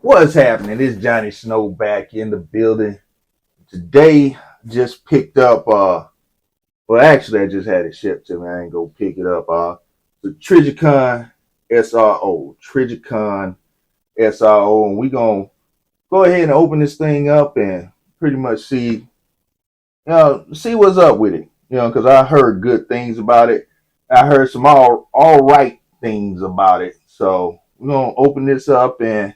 What's happening? It's Johnny Snow back in the building. Today, just picked up, well, actually, I just had it shipped to me. I ain't go pick it up. The Trijicon SRO. Trijicon SRO. And we're going to go ahead and open this thing up and pretty much see what's up with it. Because I heard good things about it. I heard some all right things about it. So we're going to open this up and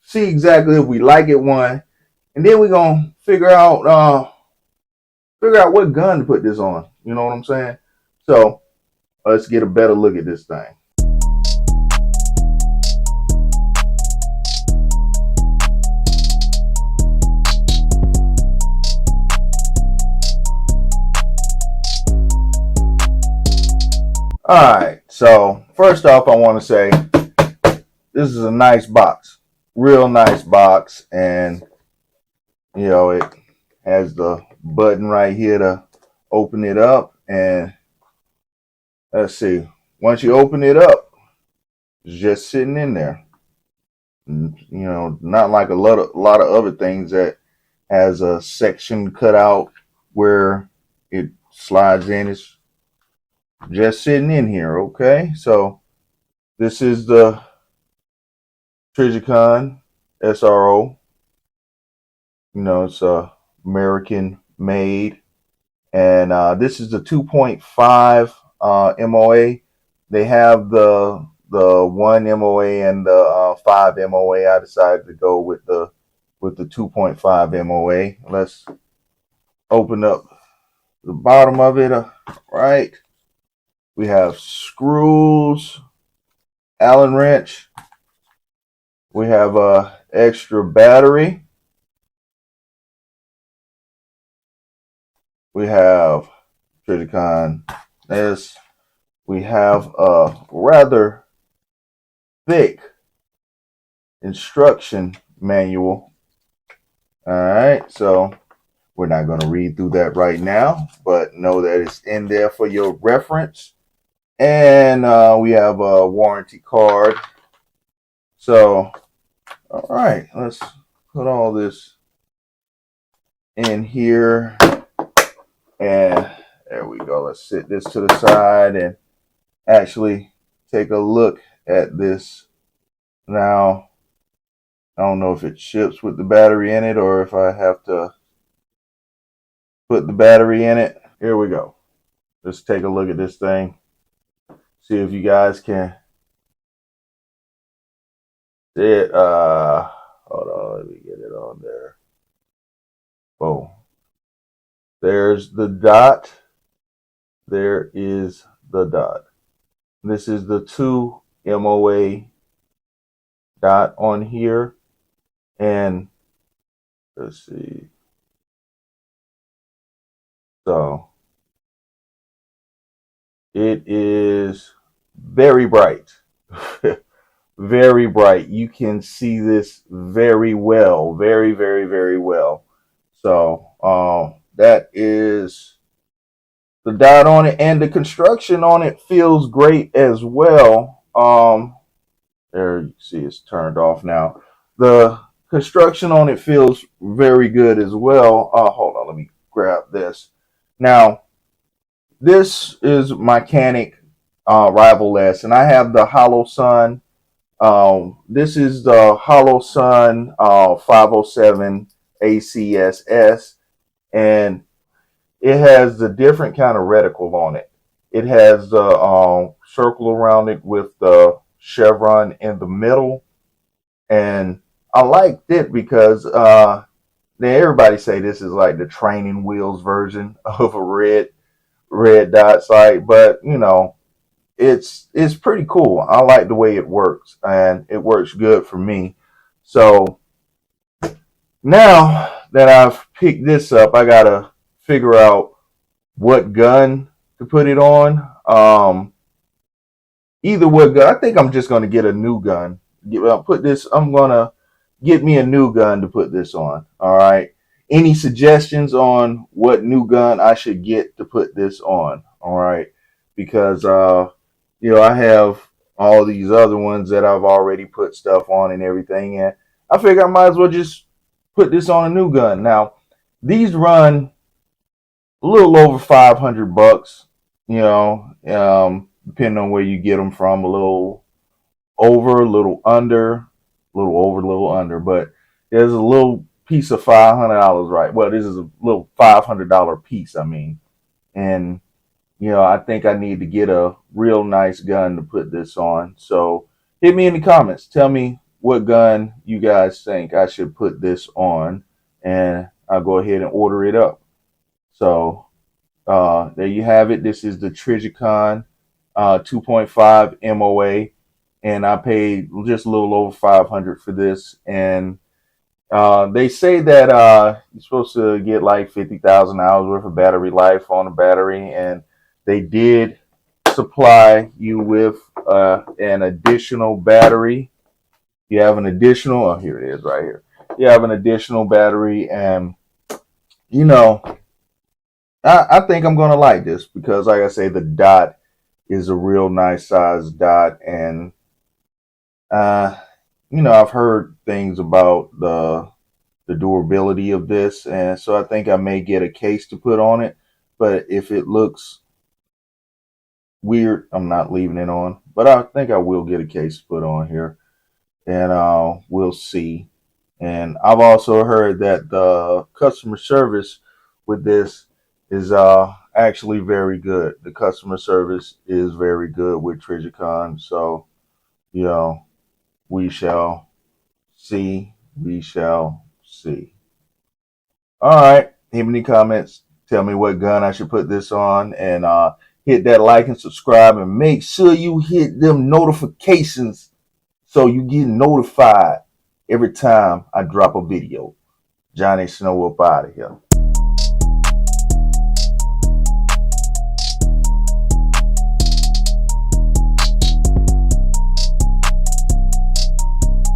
see exactly if we like it, one, and then we're gonna figure out what gun to put this on. You know what I'm saying? So let's get a better look at this thing. All right. So first off, I want to say this is a nice box, real nice box, and it has the button right here to open it up. And let's see, once you open it up, it's just sitting in there. Not like a lot of other things that has a section cut out where it slides in. It's just sitting in here. Okay, so this is the Trijicon SRO. It's American made, and this is the 2.5 MOA. They have the 1 MOA and the 5 MOA. I decided to go with the 2.5 MOA. Let's open up the bottom of it. Right, we have screws, Allen wrench. We have a extra battery. We have Trijicon S. We have a rather thick instruction manual. All right, so we're not going to read through that right now, but know that it's in there for your reference. And we have a warranty card. So all right, let's put all this in here, and there we go. Let's sit this to the side and actually take a look at this. Now, I don't know if it ships with the battery in it or if I have to put the battery in it. Here we go. Let's take a look at this thing. See if you guys can it. Hold on, let me get it on there. Boom. There's the dot. There is the dot. This is the 2 MOA dot on here. And let's see. So it is very bright. Very bright. You can see this very well, very, very, very well. So that is the dot on it, and the construction on it feels great as well. There you see it's turned off now. The construction on it feels very good as well. Hold on, let me grab this. Now, this is mechanic rival-less, and I have the Hollow Sun. This is the Hollow Sun 507 ACSS, and it has the different kind of reticle on it. It has the circle around it with the chevron in the middle, and I liked it because everybody say this is like the training wheels version of a red dot sight, but it's pretty cool. I like the way it works, and it works good for me. So now that I've picked this up, I gotta figure out what gun to put it on. Either what gun. I think I'm just gonna get a new gun. I'm gonna get me a new gun to put this on. All right. Any suggestions on what new gun I should get to put this on? All right, because I have all these other ones that I've already put stuff on and everything. And I figure I might as well just put this on a new gun. Now, these run a little over $500, depending on where you get them from. A little over, a little under, a little over, a little under. But there's a little piece of $500, right? Well, this is a little $500 piece, I mean. And I think I need to get a real nice gun to put this on. So hit me in the comments. Tell me what gun you guys think I should put this on, and I'll go ahead and order it up. So there you have it. This is the Trijicon 2.5 MOA, and I paid just a little over $500 for this. And they say that you're supposed to get like 50,000 hours worth of battery life on a battery, and they did supply you with an additional battery. You have an additional, oh, here it is right here. You have an additional battery, and I think I'm going to like this because, like I say, the dot is a real nice size dot, and I've heard things about the durability of this, and so I think I may get a case to put on it. But if it looks weird, I'm not leaving it on. But I think I will get a case to put on here, and we'll see. And I've also heard that the customer service with this is actually very good. The customer service is very good with Trijicon. So, we shall see. We shall see. All right. Leave me comments. Tell me what gun I should put this on, and hit that like and subscribe, and make sure you hit them notifications so you get notified every time I drop a video. Johnny Snow up out of here.